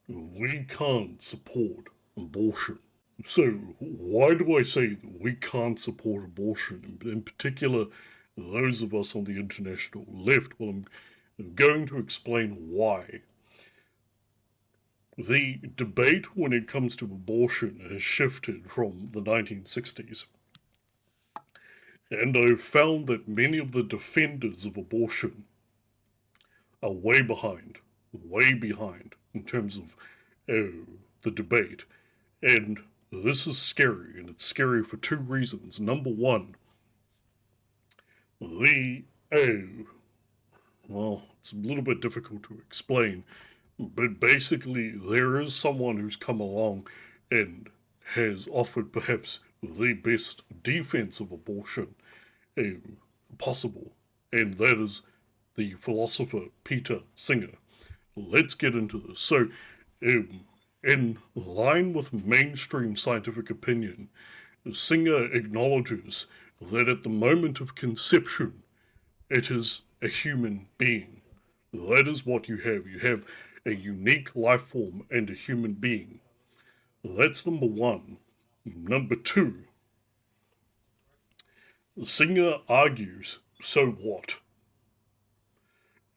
we can't support abortion. So, why do I say that we can't support abortion? In particular, those of us on the international left. Well, I'm going to explain why. The debate when it comes to abortion has shifted from the 1960s, and I've found that many of the defenders of abortion are way behind in terms of the debate. And this is scary, and it's scary for two reasons. Number one, the well, it's a little bit difficult to explain, but basically, there is someone who's come along and has offered perhaps the best defense of abortion uh, possible, and that is the philosopher Peter Singer. Let's get into this. So, um, in line with mainstream scientific opinion, Singer acknowledges that at the moment of conception, it is a human being. That is what you have. You have a unique life form and a human being. That's number one. Number two, Singer argues, so what?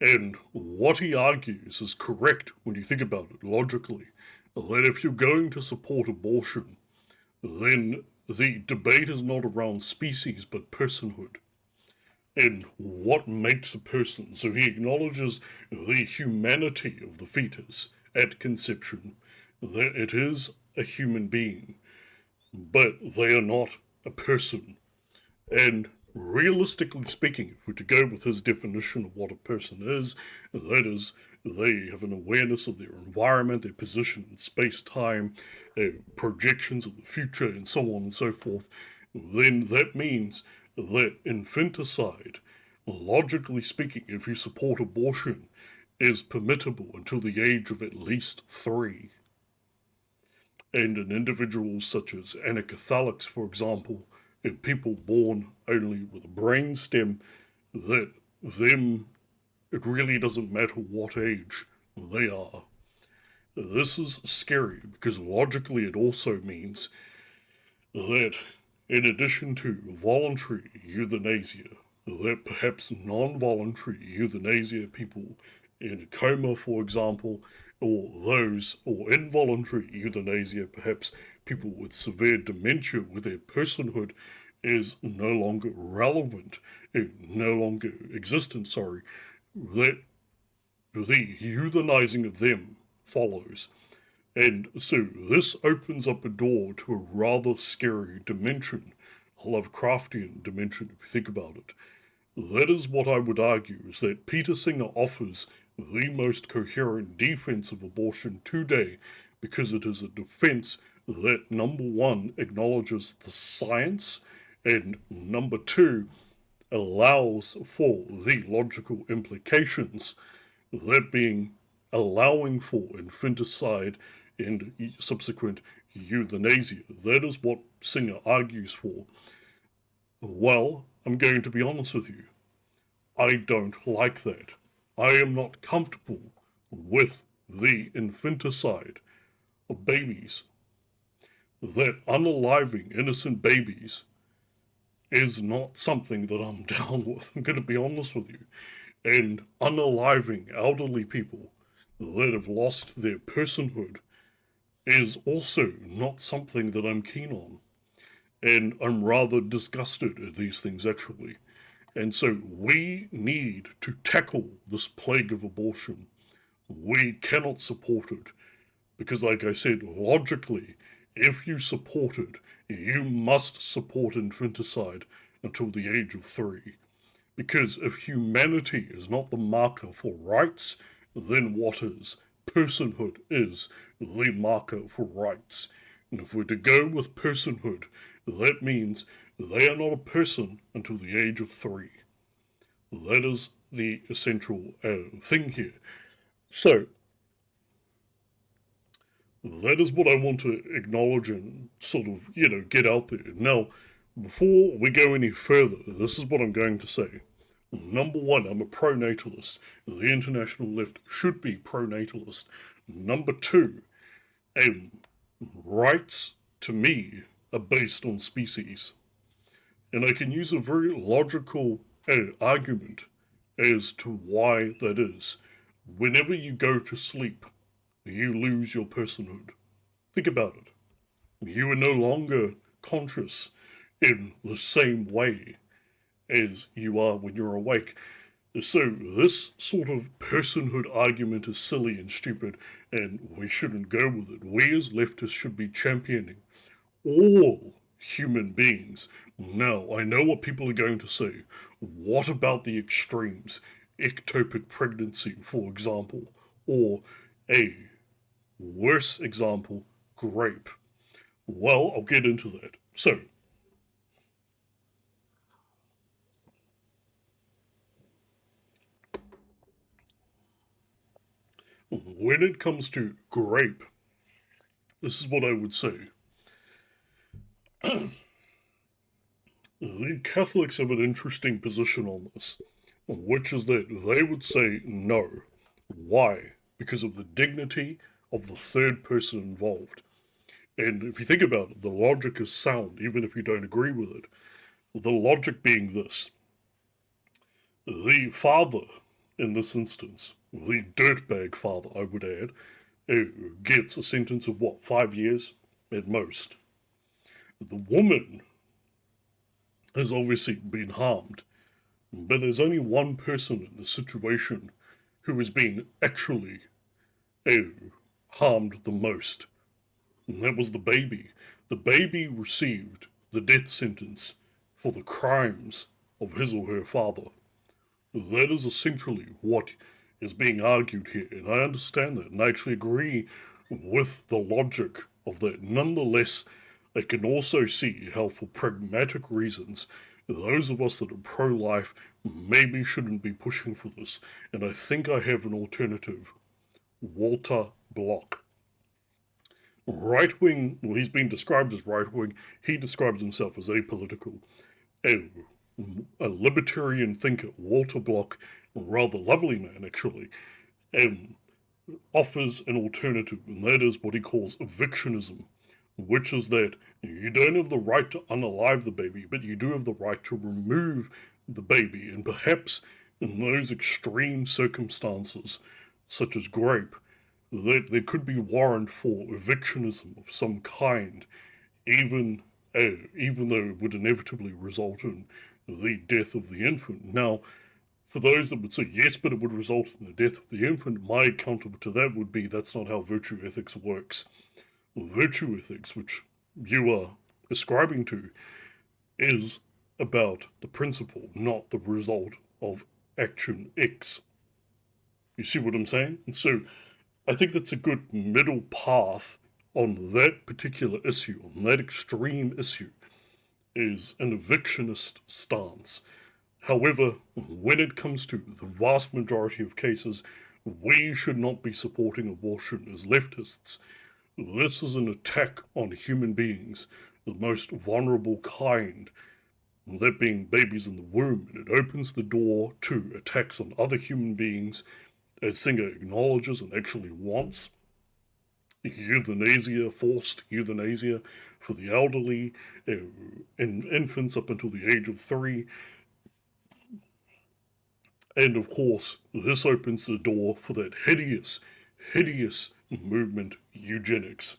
And what he argues is correct when you think about it logically. That if you're going to support abortion, then the debate is not around species but personhood. And what makes a person. So he acknowledges the humanity of the fetus at conception, that it is a human being, but they are not a person. And realistically speaking, if we're to go with his definition of what a person is, that is, they have an awareness of their environment, their position in space time, projections of the future, and so on and so forth, then that means that infanticide, logically speaking, if you support abortion, is permissible until the age of at least 3. And in individuals such as anecathalics, for example, in people born only with a brain stem, that them, it really doesn't matter what age they are. This is scary because logically it also means that in addition to voluntary euthanasia, that perhaps non-voluntary euthanasia, people in a coma, for example, or involuntary euthanasia, perhaps people with severe dementia with their personhood is no longer relevant, no longer existent, that the euthanizing of them follows. And so this opens up a door to a rather scary dimension, a Lovecraftian dimension if you think about it. That is what I would argue, is that Peter Singer offers the most coherent defense of abortion today because it is a defense that, number one, acknowledges the science, and number two, allows for the logical implications, that being allowing for infanticide and subsequent euthanasia. That is what Singer argues for. Well, I'm going to be honest with you. I don't like that. I am not comfortable with the infanticide of babies. That unaliving innocent babies is not something that I'm down with. I'm going to be honest with you. And unaliving elderly people that have lost their personhood is also not something that I'm keen on. And I'm rather disgusted at these things, actually. And so we need to tackle this plague of abortion. We cannot support it because, like I said, logically, if you support it, you must support infanticide until the age of 3. Because if humanity is not the marker for rights, then what is? Personhood is the marker for rights. And if we're to go with personhood, that means they are not a person until the age of 3. That is the essential thing here. So, that is what I want to acknowledge and sort of, get out there. Now, before we go any further, this is what I'm going to say. Number one, I'm a pro-natalist. The international left should be pro-natalist. Number two, um, rights to me are based on species. And I can use a very logical argument as to why that is. Whenever you go to sleep, you lose your personhood. Think about it. You are no longer conscious in the same way as you are when you're awake. So, this sort of personhood argument is silly and stupid, and we shouldn't go with it. We as leftists should be championing all human beings. Now, I know what people are going to say. What about the extremes? Ectopic pregnancy, for example, or a worse example, grape. Well, I'll get into that. So, when it comes to grape, this is what I would say. The Catholics have an interesting position on this, which is that they would say no. Why? Because of the dignity of the third person involved. And if you think about it, the logic is sound, even if you don't agree with it. The logic being this: the father, in this instance, the dirtbag father, I would add, gets a sentence of what, 5 years at most. The woman has obviously been harmed, but there's only one person in the situation who has been actually uh, harmed the most, and that was the baby. The baby received the death sentence for the crimes of his or her father. That is essentially what is being argued here, and I understand that, and I actually agree with the logic of that. Nonetheless, I can also see how, for pragmatic reasons, those of us that are pro life maybe shouldn't be pushing for this, and I think I have an alternative. Walter Block. Right wing, well, he's been described as right wing, he describes himself as apolitical. A, a libertarian thinker, Walter Block, a rather lovely man actually, um, offers an alternative, and that is what he calls evictionism, which is that you don't have the right to unalive the baby, but you do have the right to remove the baby, and perhaps in those extreme circumstances, such as grape, that there could be warrant for evictionism of some kind, even even though it would inevitably result in the death of the infant. Now, for those that would say yes, but it would result in the death of the infant, my counter to that would be that's not how virtue ethics works. Virtue ethics, which you are ascribing to, is about the principle, not the result of action X. You see what I'm saying? And so I think that's a good middle path on that particular issue, on that extreme issue, is an evictionist stance. However, when it comes to the vast majority of cases, we should not be supporting abortion as leftists. This is an attack on human beings, the most vulnerable kind, that being babies in the womb, and it opens the door to attacks on other human beings, as Singer acknowledges and actually wants. Euthanasia, forced euthanasia for the elderly, and infants up until the age of 3. And of course, this opens the door for that hideous, hideous movement, eugenics.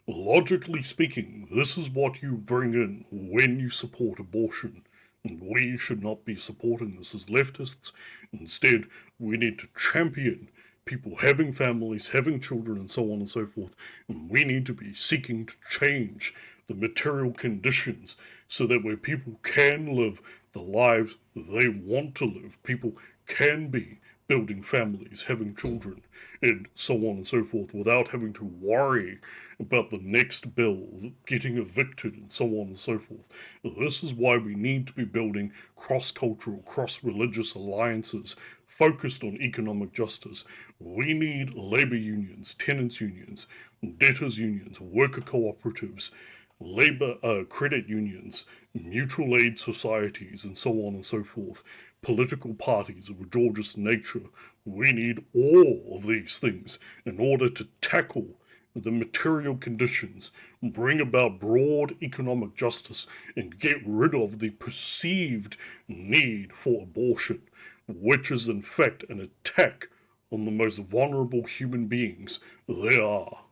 Logically speaking, this is what you bring in when you support abortion. And we should not be supporting this as leftists. Instead, we need to champion people having families, having children, and so on and so forth. And we need to be seeking to change the material conditions so that where people can live the lives they want to live, people can be building families, having children, and so on and so forth without having to worry about the next bill, getting evicted, and so on and so forth. This is why we need to be building cross cultural, cross religious alliances focused on economic justice. We need labour unions, tenants' unions, debtors' unions, worker cooperatives, labor credit unions, mutual aid societies, and so on and so forth, political parties of a Georgist nature. We need all of these things in order to tackle the material conditions, bring about broad economic justice, and get rid of the perceived need for abortion, which is in fact an attack on the most vulnerable human beings there are.